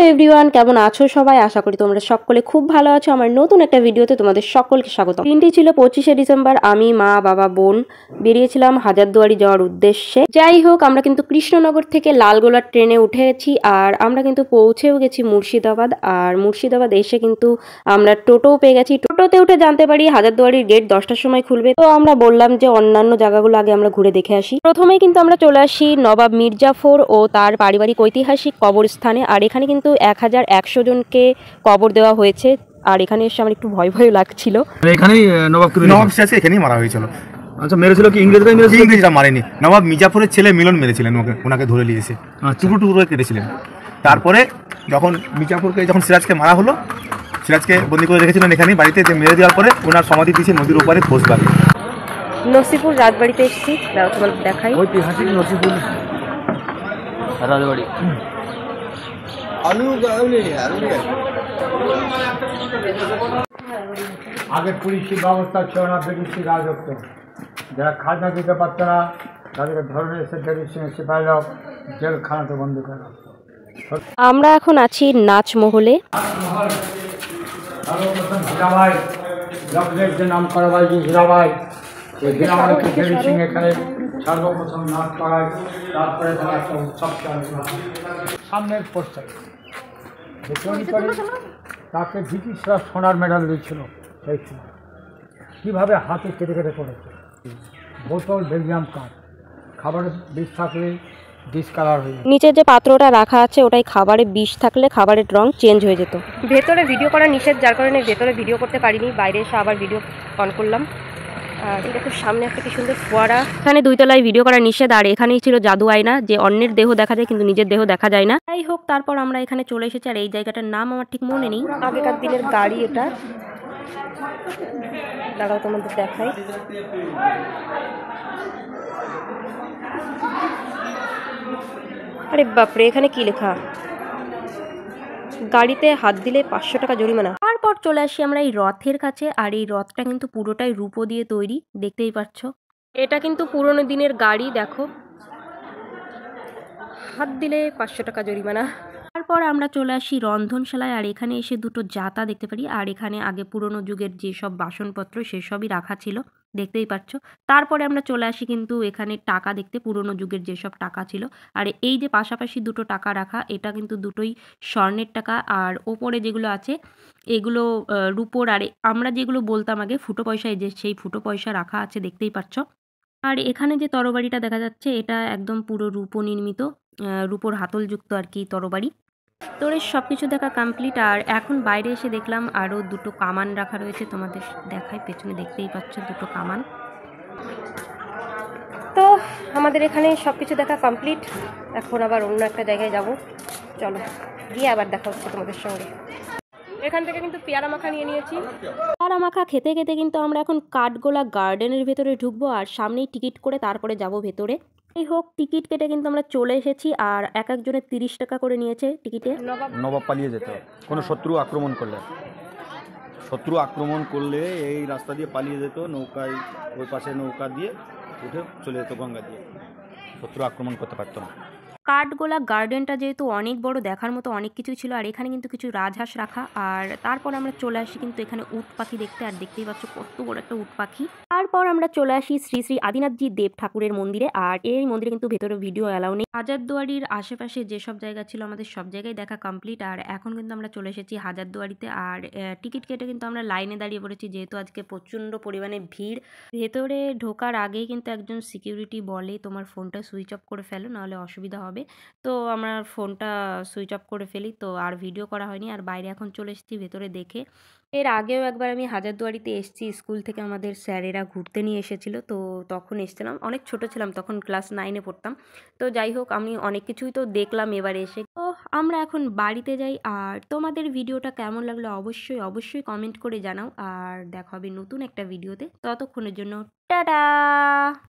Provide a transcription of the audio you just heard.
Everyone, কেমন আছো সবাই? আশা করি তোমরা সকলে খুব ভালো আছো। আমার নতুন একটা ভিডিওতে তোমাদের সকলকে স্বাগত। দিনটি ছিল 25শে ডিসেম্বর। আমি, মা, বাবা, বোন বেরিয়েছিলাম হাজারদুয়ারি যাওয়ার উদ্দেশ্যে। যাই হোক, আমরা কিন্তু কৃষ্ণনগর থেকে লালগোলার ট্রেনে উঠেছি আর আমরা কিন্তু পৌঁছেও গেছি মুর্শিদাবাদ। আর মুর্শিদাবাদ এসে কিন্তু আমরা টোটোও পেয়ে গেছি। টোটোতে উঠে জানতে পারি হাজারদুয়ারির গেট 10টার সময় খুলবে। তো আমরা বললাম যে অন্যান্য জায়গাগুলো আগে আমরা ঘুরে দেখে আসি। প্রথমেই কিন্তু আমরা চলে আসি নবাব মির্জাফর ও তার পারিবারিক ঐতিহাসিক কবরস্থানে। আর এখানে কিন্তু 1100 জনকে কবর দেওয়া হয়েছে। আর এখানে এসে আমার একটু ভয় ভয় লাগছিল। এখানেই নবাব সিরাজকে এখানেই মারা হয়েছিল। আচ্ছা, মেরেছিল কি ইংরেজরা মারেনি। নবাব মির্জাফরের ছেলে মিলন মেরেছিলেন, ওনাকে ধরে নিয়েছে, টুকরো টুকরো কেটেছিলেন। তারপরে যখন সিরাজকে মারা হলো, সিরাজকে বন্দি করে রেখেছিলেন এখানেই বাড়িতে। মেরে দেওয়ার পরে ওনার সমাধি দিয়েছে নদীর ওপারে ঘোষবাগে। নসিপুর রাজবাড়িতে এসেছি, তোমাদের দেখাই। ঐতিহাসিক নসিপুর রাজবাড়ি। আগে পুলিশি ব্যবস্থা ছিল না, ব্রিটিশি রাজত্ব। যারা খাজনা দিতে পারত না তাদেরকে ধরে এসে ব্রিটিশ সিপাহীরাও জেলখানাতে বন্দি করে রাখত। আমরা এখন আছি নাচমহলে। সর্বপ্রথম হীরাবাই, লকলেট যে নাম করা হয় যে হীরাবাই, সেই হীরাবাইকে দেবী সিং এখানে সর্বপ্রথম নাচ করায়। তারপরে তারা একটা উৎসব সামনের পোস্টার তৈরি করে তাকে ব্রিটিশরা সোনার মেডাল দিয়েছিল। সেই সময় কীভাবে হাতে কেটে কেটে করেছে। বোতল বেলজিয়াম কাপ, খাবারের বিষ থাকলে ডিসকালার হয়ে যায়। নিচের যে পাত্রটা রাখা আছে ওটাই খাবারে বিষ থাকলে খাবারের রং চেঞ্জ হয়ে যেত। ভেতরে ভিডিও করা নিষেধ, যার কারণে ভেতরে ভিডিও করতে পারিনি। বাইরে এসে আবার ভিডিও অন করলাম। আর দেখো সামনে একটা কি সুন্দর ফোয়ারা। এখানে 2 তলায় ভিডিও করা নিষেধ। আর এখানেই ছিল জাদু আয়না, যে অন্যের দেহ দেখা যায় কিন্তু নিজের দেহ দেখা যায় না। যাই হোক, তারপর আমরা এখানে চলে এসেছি। আর এই জায়গাটার নাম আমার ঠিক মনে নেই। আগেকার দিনের গাড়ি এটা। দাঁড়াও তোমাদের দেখাই। আরে বাপরে, এখানে কি লেখা? গাড়িতে হাত দিলে 500 টাকা জরিমানা। তারপর চলে আসি আমরা এই রথের কাছে। আর এই রথটা কিন্তু পুরোটাই রূপো দিয়ে তৈরি, দেখতেই পাচ্ছ। এটা কিন্তু পুরোনো দিনের গাড়ি। দেখো, হাত দিলে 500 টাকা জরিমানা। তারপর আমরা চলে আসি রন্ধনশালায়। আর এখানে এসে দুটো জাতা দেখতে পারি। আর এখানে আগে পুরনো যুগের যেসব বাসনপত্র সেসবই রাখা ছিল, দেখতেই পাচ্ছ। তারপরে আমরা চলে আসি কিন্তু এখানে টাকা দেখতে, পুরনো যুগের যেসব টাকা ছিল। আর এই যে পাশাপাশি দুটো টাকা রাখা, এটা কিন্তু দুটোই স্বর্ণের টাকা। আর ওপরে যেগুলো আছে এগুলো রূপোর। আর আমরা যেগুলো বলতাম আগে ফুটো পয়সা, এই যে সেই ফুটো পয়সা রাখা আছে, দেখতেই পাচ্ছ। আর এখানে যে তরবারিটা দেখা যাচ্ছে এটা একদম পুরো রূপো নির্মিত, রূপোর হাতলযুক্ত আর কি তরবারি। তোর সব কিছু দেখা কমপ্লিট। আর এখন বাইরে এসে দেখলাম আরও দুটো কামান রাখা রয়েছে, তোমাদের দেখাই। পেছনে দেখতেই পাচ্ছ দুটো কামান। তো আমাদের এখানে সব কিছু দেখা কমপ্লিট। এখন আবার অন্য একটা জায়গায় যাব। চলো গিয়ে আবার দেখা হচ্ছে তোমাদের সঙ্গে। এখান থেকে কিন্তু পেয়ারা মাখা নিয়ে নিয়েছি। পেয়ারা মাখা খেতে খেতে কিন্তু আমরা এখন কাঠগোলা গার্ডেনের ভেতরে ঢুকবো। আর সামনেই টিকিট করে তারপরে যাব ভেতরে। এই হোক, টিকিট কেটে কিন্তু আমরা চলে এসেছি। আর এক একজনের 30 টাকা করে নিয়েছে টিকিটে। নবাব পালিয়ে যেত কোনো শত্রু আক্রমণ করলে এই রাস্তা দিয়ে পালিয়ে যেত। নৌকায় ওই পাশে নৌকা দিয়ে উঠে চলে যেত গঙ্গা দিয়ে। শত্রু আক্রমণ করতে পারতো না। কাঠগোলা গার্ডেনটা যেহেতু অনেক বড়, দেখার মতো অনেক কিছু ছিল। আর এখানে কিন্তু কিছু রাজহাঁস রাখা। আর তারপর আমরা চলে আসি কিন্তু এখানে উট পাখি দেখতে। আর দেখতেই পাচ্ছ কত বড় একটা উট পাখি। তারপর আমরা চলে আসি শ্রী শ্রী আদিনাথজি দেব ঠাকুরের মন্দিরে। আর এই মন্দিরে কিন্তু ভেতরে ভিডিও অ্যালাউ নেই। হাজারদুয়ারির আশেপাশে যেসব জায়গা ছিল আমাদের সব জায়গায় দেখা কমপ্লিট। আর এখন কিন্তু আমরা চলে এসেছি হাজারদুয়ারিতে। আর টিকিট কেটে কিন্তু আমরা লাইনে দাঁড়িয়ে পড়েছি, যেহেতু আজকে প্রচণ্ড পরিমাণে ভিড়। ভেতরে ঢোকার আগেই কিন্তু একজন সিকিউরিটি বলে তোমার ফোনটা সুইচ অফ করে ফেলো, নাহলে অসুবিধা হবে। তো আমরা ফোনটা সুইচ অফ করে ফেলি, তো আর ভিডিও করা হয়নি। আর বাইরে এখন চলে এসেছি ভেতরে দেখে। এর আগেও একবার আমি হাজারদুয়ারিতে এসেছি, স্কুল থেকে আমাদের স্যারেরা ঘুরতে নিয়ে এসেছিল। তো তখন এসেছিলাম, অনেক ছোট ছিলাম তখন, ক্লাস 9-এ পড়তাম। তো যাই হোক, আমি অনেক কিছুই তো দেখলাম এবার এসে। তো আমরা এখন বাড়িতে যাই। আর তোমাদের ভিডিওটা কেমন লাগলো অবশ্যই অবশ্যই কমেন্ট করে জানাও। আর দেখা হবে নতুন একটা ভিডিওতে। ততক্ষণের জন্য টাটা।